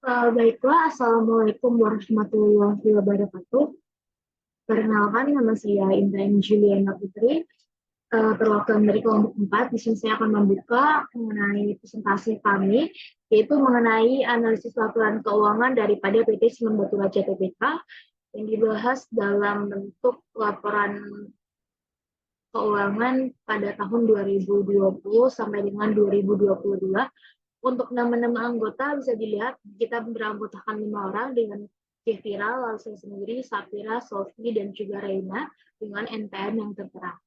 Baiklah, Assalamualaikum warahmatullahi wabarakatuh. Perkenalkan, nama saya Intan Juliana Putri, perwakilan dari kelompok 4. Di sini saya akan membuka mengenai presentasi kami, yaitu mengenai analisis laporan keuangan daripada PT Semen Batu Raja Tbk yang dibahas dalam bentuk laporan keuangan pada tahun 2020 sampai dengan 2022. Untuk nama-nama anggota bisa dilihat, kita beranggotakan 5 orang dengan Kevira, lalu saya sendiri, Safira, Sofi, dan juga Reina dengan NPM yang tertera.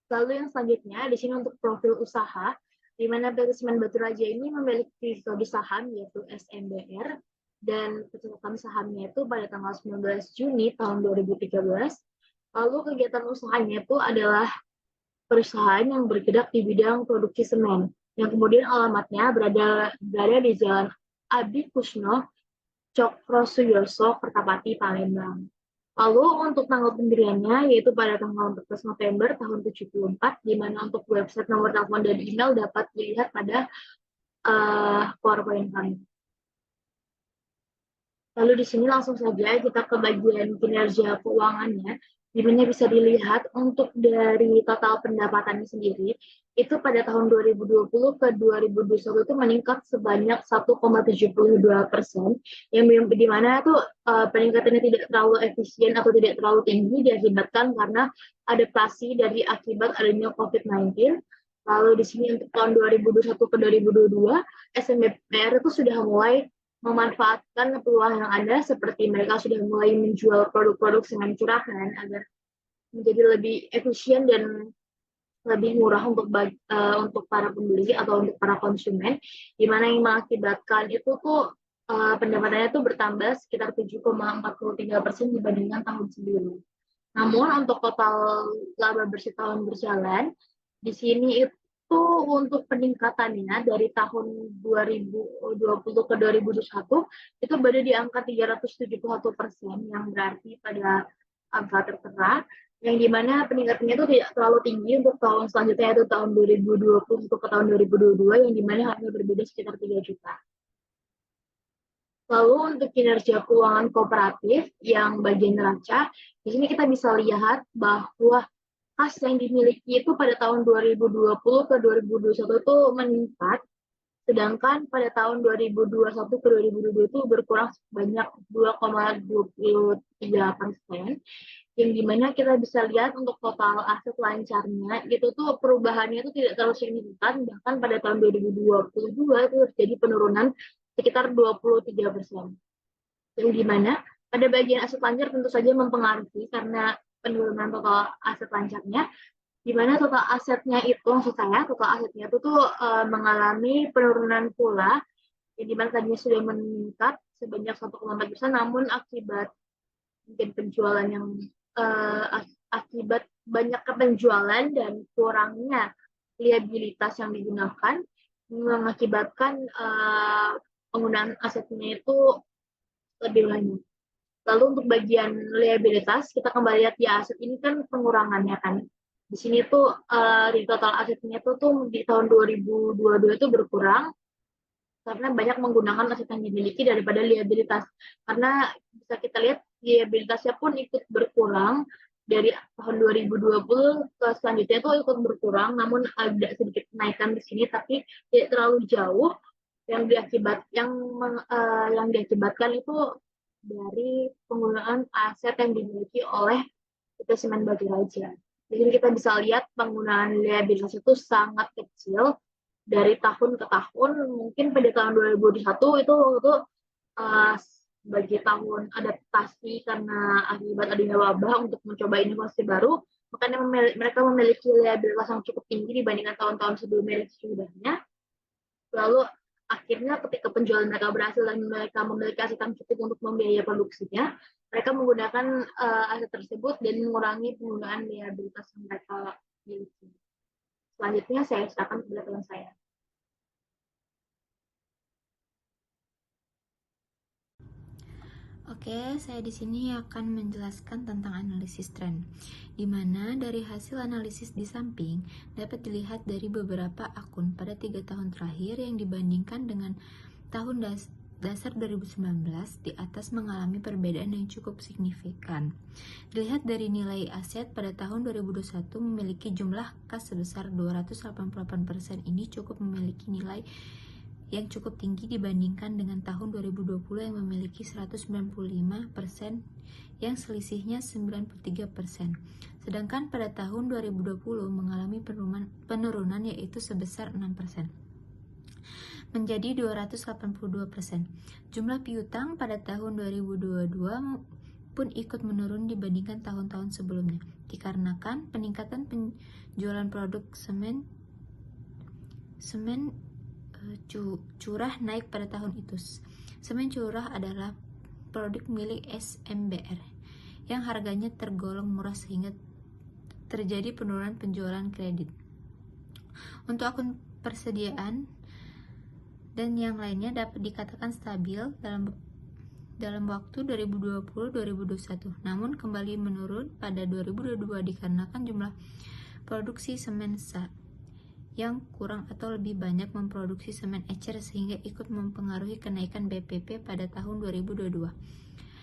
Lalu yang selanjutnya, di sini untuk profil usaha, di mana PT Semen Batu Raja ini memiliki kode saham yaitu SMBR, dan pencatatan sahamnya itu pada tanggal 19 Juni tahun 2013. Lalu kegiatan usahanya itu adalah perusahaan yang bergerak di bidang produksi semen, yang kemudian alamatnya berada di Jalan Adi Kusno, Cokrosuyoso, Kertapati, Palembang. Lalu untuk tanggal pendiriannya yaitu pada tanggal 14 November tahun 74, di mana untuk website, nomor telepon, dan email dapat dilihat pada PowerPoint kami. Lalu di sini langsung saja kita ke bagian kinerja keuangannya, di mana bisa dilihat untuk dari total pendapatannya sendiri, itu pada tahun 2020 ke 2021 itu meningkat sebanyak 1,72%, yang di mana itu peningkatannya tidak terlalu efisien atau tidak terlalu tinggi diakibatkan karena adaptasi dari akibat adanya COVID-19. Lalu di sini untuk tahun 2021 ke 2022, SMBPR itu sudah mulai memanfaatkan peluang yang ada, seperti mereka sudah mulai menjual produk-produk semen curahan agar menjadi lebih efisien dan lebih murah untuk para pembeli atau untuk para konsumen, di mana yang mengakibatkan itu tuh pendapatannya tuh bertambah sekitar 7,43% dibandingkan tahun sebelumnya. Namun untuk total laba bersih tahun berjalan, di sini itu untuk peningkatannya dari tahun 2020 ke 2021 itu berada di angka 371%, yang berarti pada angka tertera, yang dimana peningkatannya itu tidak terlalu tinggi untuk tahun selanjutnya, yaitu tahun 2020 untuk ke tahun 2022, yang dimana hanya berbeda sekitar 3 juta. Lalu untuk kinerja keuangan kooperatif yang bagian neraca, di sini kita bisa lihat bahwa kas yang dimiliki itu pada tahun 2020 ke 2021 itu meningkat, sedangkan pada tahun 2021 ke 2022 itu berkurang sebanyak 2,23%, yang dimana kita bisa lihat untuk total aset lancarnya itu tuh perubahannya itu tidak terlalu signifikan, bahkan pada tahun 2022 itu terjadi penurunan sekitar 23%, yang dimana pada bagian aset lancar tentu saja mempengaruhi karena penurunan total aset lancarnya, di mana total asetnya itu, maksud saya total asetnya itu tuh mengalami penurunan pula, yang dimana tadinya sudah meningkat sebanyak 1,4%, namun akibat mungkin penjualan yang akibat banyak penjualan dan kurangnya liabilitas yang digunakan mengakibatkan penggunaan asetnya itu lebih banyak. Lalu untuk bagian liabilitas, kita kembali lihat di aset ini kan pengurangannya kan. Di sini tuh di total asetnya tuh di tahun 2022 itu berkurang karena banyak menggunakan aset yang dimiliki daripada liabilitas. Karena bisa kita lihat liabilitasnya pun ikut berkurang dari tahun 2020 ke selanjutnya itu ikut berkurang, namun ada sedikit kenaikan di sini tapi tidak terlalu jauh. Yang diakibatkan itu dari penggunaan aset yang dimiliki oleh PT Semen Batu Raja. Jadi kita bisa lihat penggunaan liabilitas itu sangat kecil dari tahun ke tahun. Mungkin pada tahun 2021 itu uh, sebagai tahun adaptasi karena akibat adanya wabah untuk mencoba inovasi baru, makanya mereka memiliki liabilitas yang cukup tinggi dibandingkan tahun-tahun sebelumnya dan sesudahnya. Lalu akhirnya ketika penjualan mereka berhasil dan mereka memiliki aset yang cukup untuk membiayai produksinya, mereka menggunakan aset tersebut dan mengurangi penggunaan liabilitas yang mereka miliki. Selanjutnya saya serahkan kepada teman saya. Oke, saya di sini akan menjelaskan tentang analisis tren, di mana dari hasil analisis di samping dapat dilihat dari beberapa akun pada 3 tahun terakhir yang dibandingkan dengan tahun dasar 2019 di atas mengalami perbedaan yang cukup signifikan. Dilihat dari nilai aset pada tahun 2021 memiliki jumlah kas sebesar 288%, ini cukup memiliki nilai yang cukup tinggi dibandingkan dengan tahun 2020 yang memiliki 195%, yang selisihnya 93%. Sedangkan pada tahun 2020 mengalami penurunan yaitu sebesar 6%. Menjadi 282%. Jumlah piutang pada tahun 2022 pun ikut menurun dibandingkan tahun-tahun sebelumnya, dikarenakan peningkatan penjualan produk semen curah naik pada tahun itu. Semen curah adalah produk milik SMBR yang harganya tergolong murah sehingga terjadi penurunan penjualan kredit. Untuk akun persediaan dan yang lainnya dapat dikatakan stabil dalam waktu 2020-2021, namun kembali menurun pada 2022 dikarenakan jumlah produksi semen yang kurang atau lebih banyak memproduksi semen ecer sehingga ikut mempengaruhi kenaikan BPP pada tahun 2022.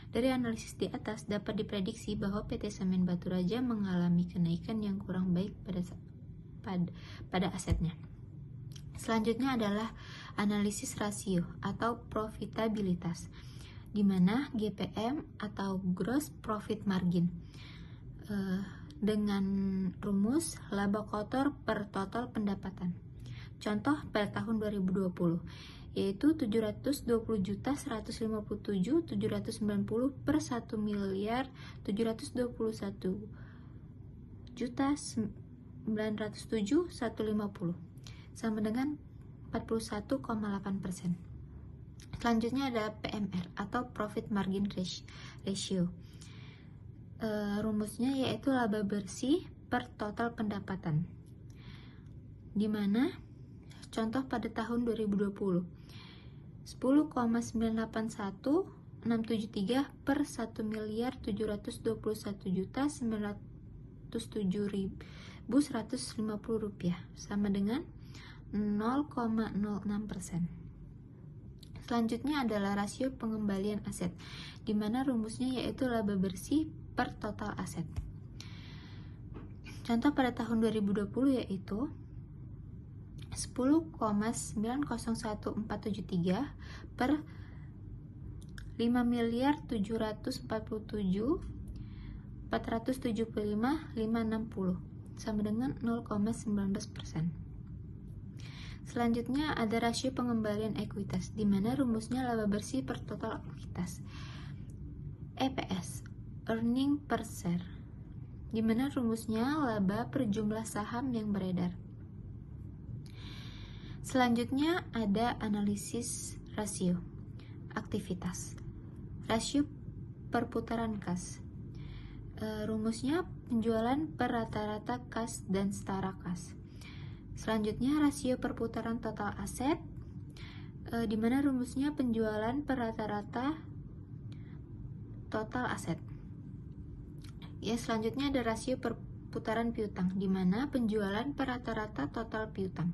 Dari analisis di atas dapat diprediksi bahwa PT Semen Baturaja mengalami kenaikan yang kurang baik pada asetnya. Selanjutnya adalah analisis rasio atau profitabilitas, di mana GPM atau Gross Profit Margin dengan rumus laba kotor per total pendapatan. Contoh pada tahun 2020 yaitu 720.157.790 per 1.121.907.150 sama dengan 41,8%. Selanjutnya ada PMR atau Profit Margin Ratio. Rumusnya yaitu laba bersih per total pendapatan, di mana contoh pada tahun 2020 10,981673 per 1.721.907.150 rupiah sama dengan 0,06%. Selanjutnya adalah rasio pengembalian aset, di mana rumusnya yaitu laba bersih per total aset. Contoh pada tahun 2020 yaitu 10,901473 per 5.747.475.560 sama dengan 0,19%. Selanjutnya ada rasio pengembalian ekuitas, di mana rumusnya laba bersih per total ekuitas. EPS, earning per share, di mana rumusnya laba per jumlah saham yang beredar. Selanjutnya ada analisis rasio aktivitas, rasio perputaran kas. Rumusnya penjualan per rata-rata kas dan setara kas. Selanjutnya rasio perputaran total aset, di mana rumusnya penjualan per rata-rata total aset. Ya, selanjutnya ada rasio perputaran piutang, di mana penjualan per rata-rata total piutang.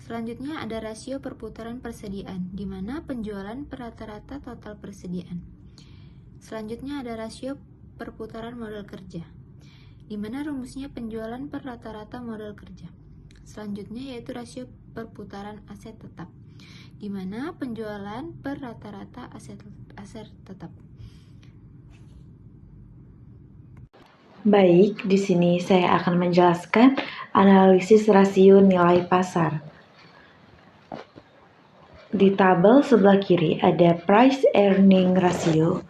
Selanjutnya ada rasio perputaran persediaan, di mana penjualan per rata-rata total persediaan. Selanjutnya ada rasio perputaran modal kerja, di mana rumusnya penjualan per rata-rata modal kerja. Selanjutnya yaitu rasio perputaran aset tetap, di mana penjualan per rata-rata aset tetap. Baik, di sini saya akan menjelaskan analisis rasio nilai pasar. Di tabel sebelah kiri ada price earning ratio,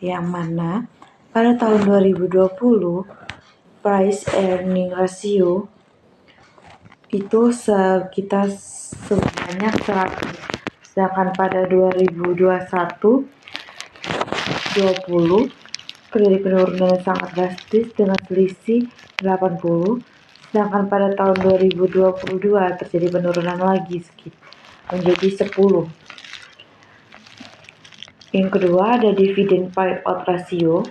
yang mana pada tahun 2020 price earning ratio itu sekitar sebanyak 100, sedangkan pada 2021 20 terjadi penurunan yang sangat drastis dengan selisih 80, sedangkan pada tahun 2022 terjadi penurunan lagi menjadi 10. Yang kedua ada dividend payout ratio.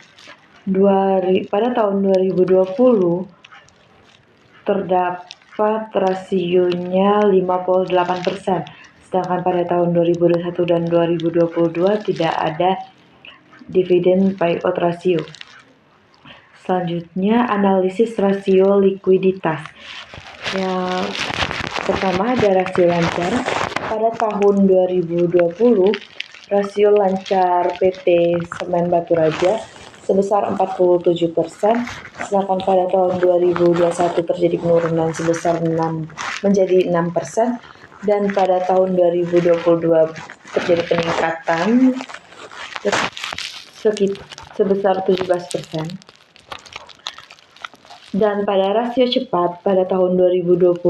Pada tahun 2020 terdapat rasionya 58%, sedangkan pada tahun 2021 dan 2022 tidak ada dividen payout ratio. Selanjutnya, analisis rasio likuiditas. Yang pertama ada rasio lancar. Pada tahun 2020, rasio lancar PT Semen Batu Raja sebesar 47%, sedangkan pada tahun 2021 terjadi penurunan sebesar menjadi 6%, dan pada tahun 2022 terjadi peningkatan sebesar 17%. Dan pada rasio cepat pada tahun 2022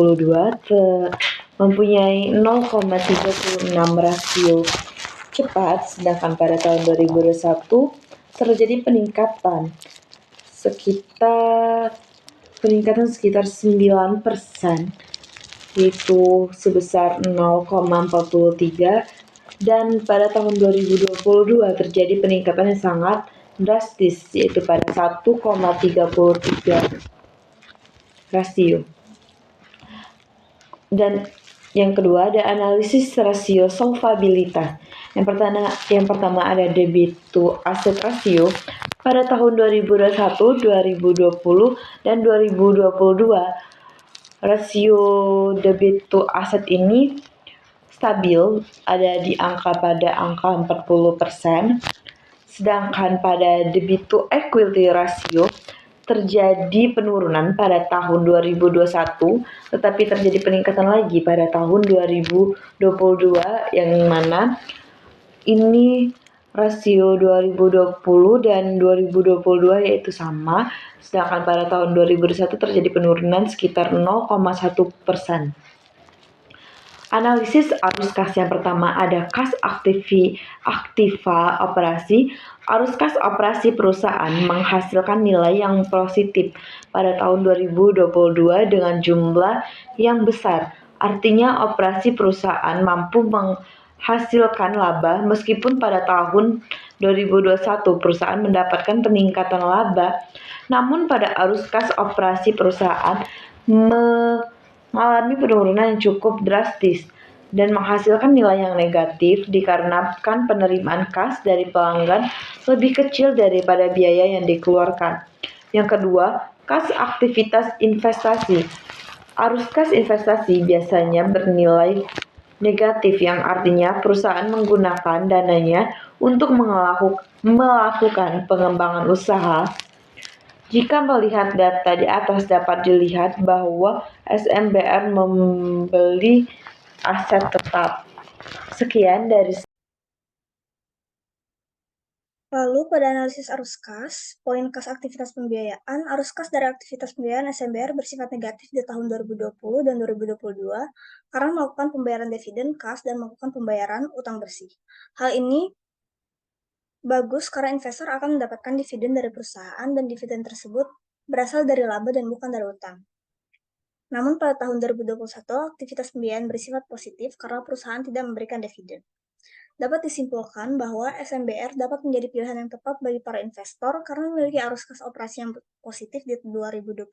mempunyai 0,36 rasio cepat, sedangkan pada tahun 2021 terjadi peningkatan sekitar 9%, yaitu sebesar 0,43, dan pada tahun 2022 terjadi peningkatan yang sangat drastis, yaitu pada 1,33 rasio. Dan yang kedua ada analisis rasio solvabilitas. Yang pertama ada debit to asset ratio. Pada tahun 2021, 2020, dan 2022, rasio debit to asset ini stabil, ada di pada angka 40%, sedangkan pada debit to equity ratio terjadi penurunan pada tahun 2021, tetapi terjadi peningkatan lagi pada tahun 2022, yang mana ini rasio 2020 dan 2022 yaitu sama, sedangkan pada tahun 2021 terjadi penurunan sekitar 0,1%. Analisis arus kas. Yang pertama ada kas aktiva operasi. Arus kas operasi perusahaan menghasilkan nilai yang positif pada tahun 2022 dengan jumlah yang besar. Artinya operasi perusahaan mampu menghasilkan laba meskipun pada tahun 2021 perusahaan mendapatkan peningkatan laba. Namun pada arus kas operasi perusahaan mengalami penurunan yang cukup drastis dan menghasilkan nilai yang negatif dikarenakan penerimaan kas dari pelanggan lebih kecil daripada biaya yang dikeluarkan. Yang kedua, kas aktivitas investasi. Arus kas investasi biasanya bernilai negatif, yang artinya perusahaan menggunakan dananya untuk melakukan pengembangan usaha. Jika melihat data di atas dapat dilihat bahwa SMBR membeli aset tetap. Sekian dari Lalu pada analisis arus kas, poin kas aktivitas pembiayaan, arus kas dari aktivitas pembiayaan SMBR bersifat negatif di tahun 2020 dan 2022 karena melakukan pembayaran dividen kas dan melakukan pembayaran utang bersih. Hal ini bagus karena investor akan mendapatkan dividen dari perusahaan dan dividen tersebut berasal dari laba dan bukan dari utang. Namun pada tahun 2021, aktivitas pembiayaan bersifat positif karena perusahaan tidak memberikan dividen. Dapat disimpulkan bahwa SMBR dapat menjadi pilihan yang tepat bagi para investor karena memiliki arus kas operasi yang positif di 2022.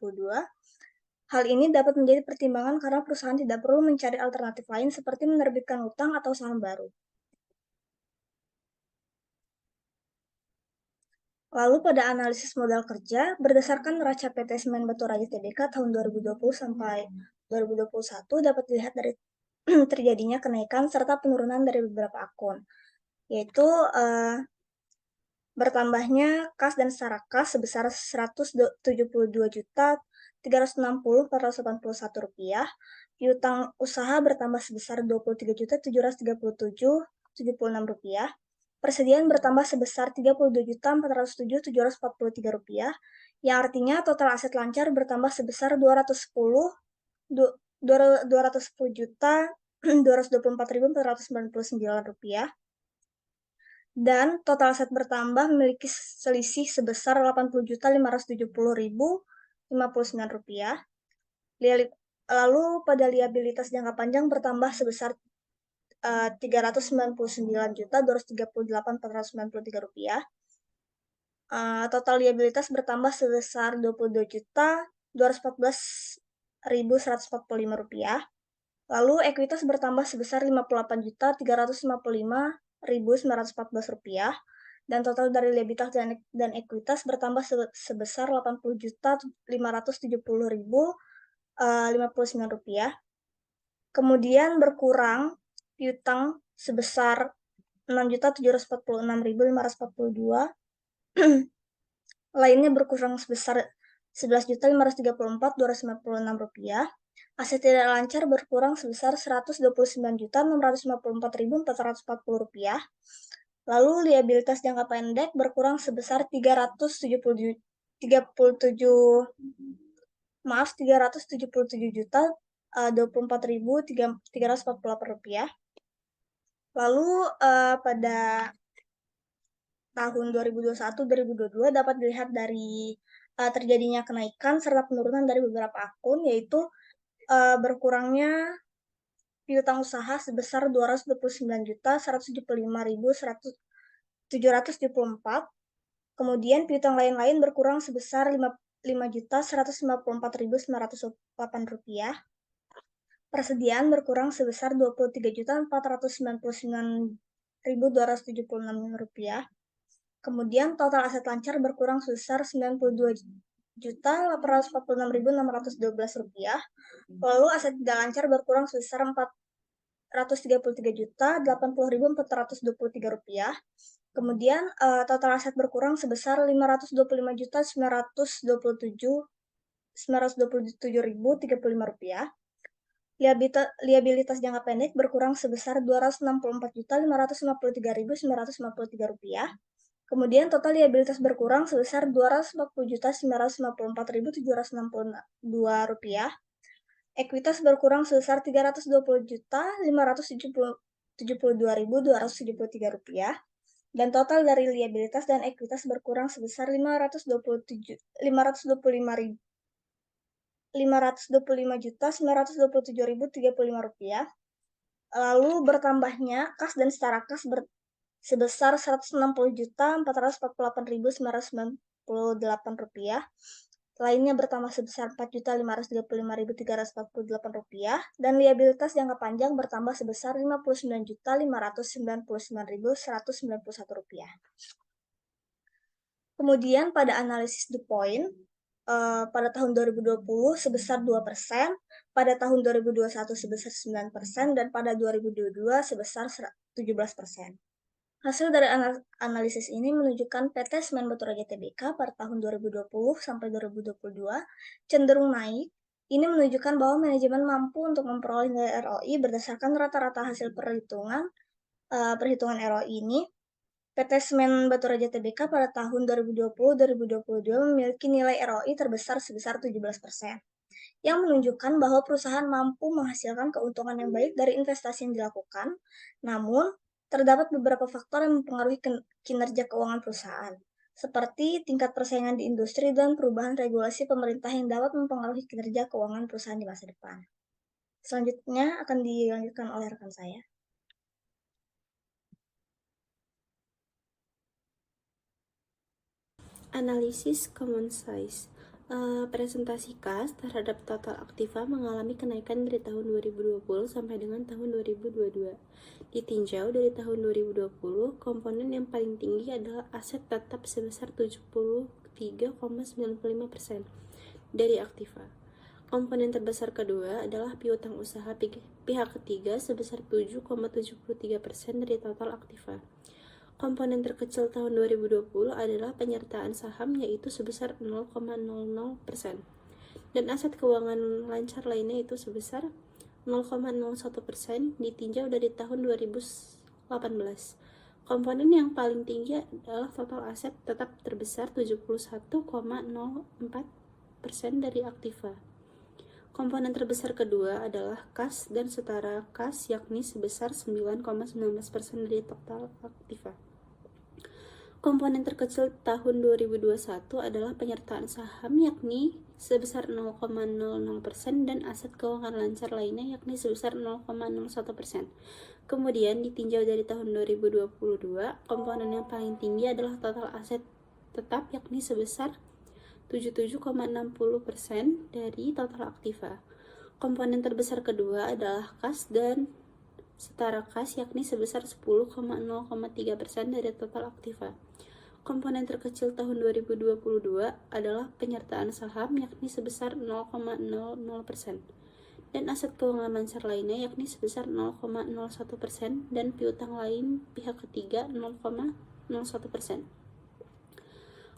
Hal ini dapat menjadi pertimbangan karena perusahaan tidak perlu mencari alternatif lain seperti menerbitkan utang atau saham baru. Lalu pada analisis modal kerja, berdasarkan neraca PT Semen Batu Raja Tbk tahun 2020 sampai 2021 dapat dilihat dari terjadinya kenaikan serta penurunan dari beberapa akun, yaitu bertambahnya kas dan setara kas sebesar Rp172.360.481, piutang usaha bertambah sebesar Rp23.737.76, persediaan bertambah sebesar Rp32.407.743, yang artinya total aset lancar bertambah sebesar Rp210.224.499, dan total aset bertambah memiliki selisih sebesar Rp80.570.059. Lalu pada liabilitas jangka panjang bertambah sebesar Rp399.238.493. Total liabilitas bertambah sebesar Rp22.214.145. Lalu ekuitas bertambah sebesar Rp58.355.914 dan total dari liabilitas dan ekuitas bertambah sebesar Rp80.570.059. Kemudian berkurang piutang sebesar Rp6.746.542. Lainnya berkurang sebesar Rp11.534.296. Aset tidak lancar berkurang sebesar Rp129.654.440. Lalu liabilitas jangka pendek berkurang sebesar Rp377.347.024.348. Lalu pada tahun 2021-2022 dapat dilihat dari terjadinya kenaikan serta penurunan dari beberapa akun, yaitu berkurangnya piutang usaha sebesar Rp229.175.774. Kemudian piutang lain-lain berkurang sebesar Rp5.154.908. Persediaan berkurang sebesar Rp23.499.276. Kemudian total aset lancar berkurang sebesar Rp92.846.612. Lalu aset tidak lancar berkurang sebesar Rp433.080.423. Kemudian total aset berkurang sebesar Rp525.927.927.035. Liabilitas jangka pendek berkurang sebesar Rp264.553.953. Kemudian total liabilitas berkurang sebesar Rp240.954.762. Ekuitas berkurang sebesar Rp320.572.273. Dan total dari liabilitas dan ekuitas berkurang sebesar Rp525.927.035. Lalu bertambahnya kas dan setara kas sebesar Rp160.448.998. Lainnya bertambah sebesar Rp4.535.348. Dan liabilitas jangka panjang bertambah sebesar Rp59.599.191. Kemudian pada analisis the point, pada tahun 2020 sebesar 2%, pada tahun 2021 sebesar 9%, dan pada 2022 sebesar 17%. Hasil dari analisis ini menunjukkan PT Semen Baturaja Tbk pada tahun 2020 sampai 2022 cenderung naik. Ini menunjukkan bahwa manajemen mampu untuk memperoleh nilai ROI berdasarkan rata-rata hasil perhitungan ROI ini. PT Semen Baturaja Tbk pada tahun 2020-2022 memiliki nilai ROI terbesar sebesar 17%, yang menunjukkan bahwa perusahaan mampu menghasilkan keuntungan yang baik dari investasi yang dilakukan. Namun, terdapat beberapa faktor yang mempengaruhi kinerja keuangan perusahaan, seperti tingkat persaingan di industri dan perubahan regulasi pemerintah yang dapat mempengaruhi kinerja keuangan perusahaan di masa depan. Selanjutnya akan dilanjutkan oleh rekan saya. Analisis common size. Presentasi kas terhadap total aktiva mengalami kenaikan dari tahun 2020 sampai dengan tahun 2022. Ditinjau dari tahun 2020, komponen yang paling tinggi adalah aset tetap sebesar 73,95% dari aktiva. Komponen terbesar kedua adalah piutang usaha pihak ketiga sebesar 7,73% dari total aktiva. Komponen terkecil tahun 2020 adalah penyertaan saham, yaitu sebesar 0,00%. Dan aset keuangan lancar lainnya itu sebesar 0,01% ditinjau dari tahun 2018. Komponen yang paling tinggi adalah total aset tetap terbesar 71,04% dari aktiva. Komponen terbesar kedua adalah kas dan setara kas, yakni sebesar 9,19% dari total aktiva. Komponen terkecil tahun 2021 adalah penyertaan saham, yakni sebesar 0,00%, dan aset keuangan lancar lainnya yakni sebesar 0,01%. Kemudian ditinjau dari tahun 2022, komponen yang paling tinggi adalah total aset tetap, yakni sebesar 77,60% dari total aktiva. Komponen terbesar kedua adalah kas dan setara kas, yakni sebesar 10,03% dari total aktiva. Komponen terkecil tahun 2022 adalah penyertaan saham, yakni sebesar 0,00%, dan aset keuangan lancar lainnya, yakni sebesar 0,01%, dan piutang lain pihak ketiga 0,01%.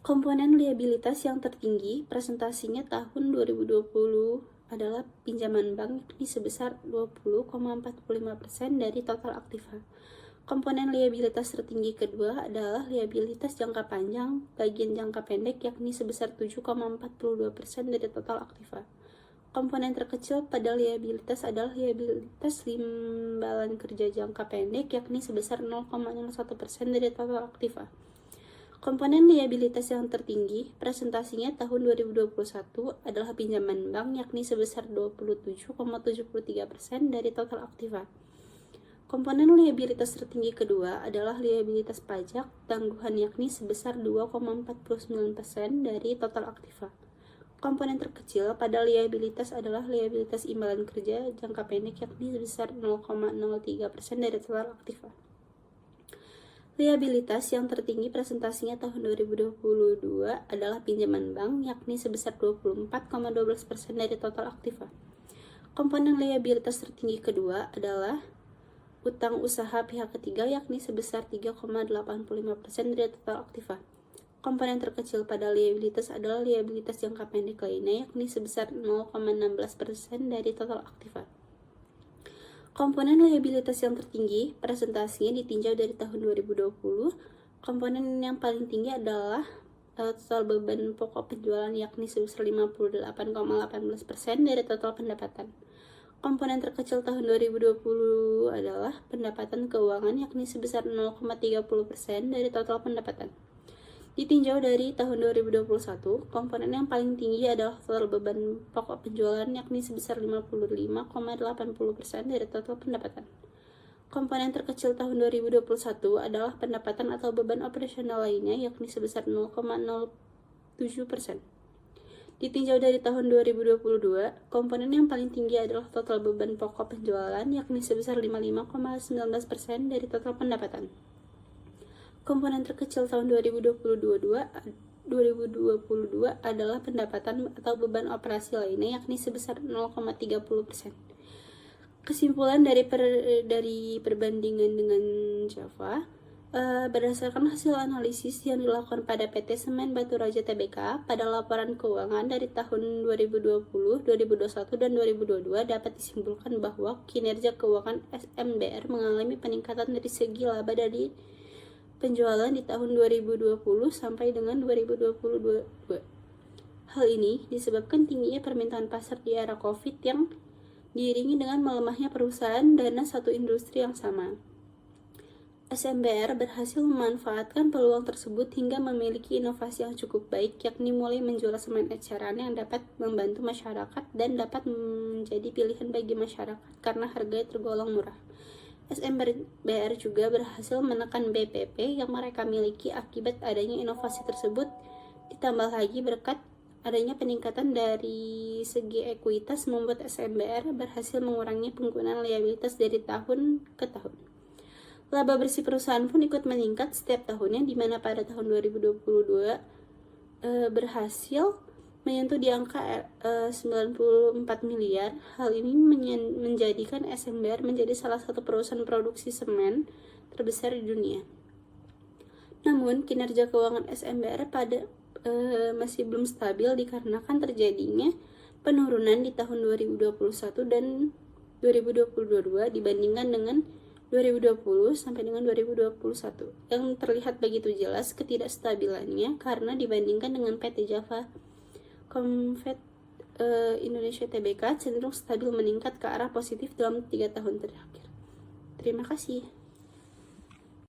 Komponen liabilitas yang tertinggi presentasinya tahun 2020 adalah pinjaman bank, yakni sebesar 20,45% dari total aktiva. Komponen liabilitas tertinggi kedua adalah liabilitas jangka panjang bagian jangka pendek, yakni sebesar 7,42% dari total aktiva. Komponen terkecil pada liabilitas adalah liabilitas imbalan kerja jangka pendek, yakni sebesar 0,01% dari total aktiva. Komponen liabilitas yang tertinggi presentasinya tahun 2021 adalah pinjaman bank, yakni sebesar 27,73% dari total aktiva. Komponen liabilitas tertinggi kedua adalah liabilitas pajak tangguhan, yakni sebesar 2,49% dari total aktiva. Komponen terkecil pada liabilitas adalah liabilitas imbalan kerja jangka pendek, yakni sebesar 0,03% dari total aktiva. Liabilitas yang tertinggi presentasinya tahun 2022 adalah pinjaman bank, yakni sebesar 24,12% dari total aktiva. Komponen liabilitas tertinggi kedua adalah utang usaha pihak ketiga, yakni sebesar 3,85% dari total aktiva. Komponen terkecil pada liabilitas adalah liabilitas jangka pendek lainnya, yakni sebesar 0,16% dari total aktiva. Komponen liabilitas yang tertinggi presentasinya ditinjau dari tahun 2020. Komponen yang paling tinggi adalah total beban pokok penjualan, yakni sebesar 58,18% dari total pendapatan. Komponen terkecil tahun 2020 adalah pendapatan keuangan, yakni sebesar 0,30% dari total pendapatan. Ditinjau dari tahun 2021, komponen yang paling tinggi adalah total beban pokok penjualan, yakni sebesar 55,80% dari total pendapatan. Komponen terkecil tahun 2021 adalah pendapatan atau beban operasional lainnya, yakni sebesar 0,07%. Ditinjau dari tahun 2022, komponen yang paling tinggi adalah total beban pokok penjualan, yakni sebesar 55,19% dari total pendapatan. Komponen terkecil tahun 2022 adalah pendapatan atau beban operasi lainnya, yakni sebesar 0,30%. Kesimpulan dari perbandingan dengan Java, berdasarkan hasil analisis yang dilakukan pada PT Semen Batu Raja Tbk pada laporan keuangan dari tahun 2020, 2021, dan 2022 dapat disimpulkan bahwa kinerja keuangan SMBR mengalami peningkatan dari segi laba dari penjualan di tahun 2020 sampai dengan 2022. Hal ini disebabkan tingginya permintaan pasar di era COVID yang diiringi dengan melemahnya perusahaan dana satu industri yang sama. SMBR berhasil memanfaatkan peluang tersebut hingga memiliki inovasi yang cukup baik, yakni mulai menjual semen eceran yang dapat membantu masyarakat dan dapat menjadi pilihan bagi masyarakat karena harganya tergolong murah. SMBR juga berhasil menekan BPP yang mereka miliki akibat adanya inovasi tersebut, ditambah lagi berkat adanya peningkatan dari segi ekuitas membuat SMBR berhasil mengurangi penggunaan liabilitas dari tahun ke tahun. Laba bersih perusahaan pun ikut meningkat setiap tahunnya, di mana pada tahun 2022 berhasil menyentuh di angka 94 miliar. Hal ini menjadikan SMBR menjadi salah satu perusahaan produksi semen terbesar di dunia. Namun, kinerja keuangan SMBR masih belum stabil dikarenakan terjadinya penurunan di tahun 2021 dan 2022 dibandingkan dengan 2020 sampai dengan 2021. Yang terlihat begitu jelas ketidakstabilannya karena dibandingkan dengan PT Java Convert Indonesia Tbk cenderung stabil meningkat ke arah positif dalam 3 tahun terakhir. Terima kasih.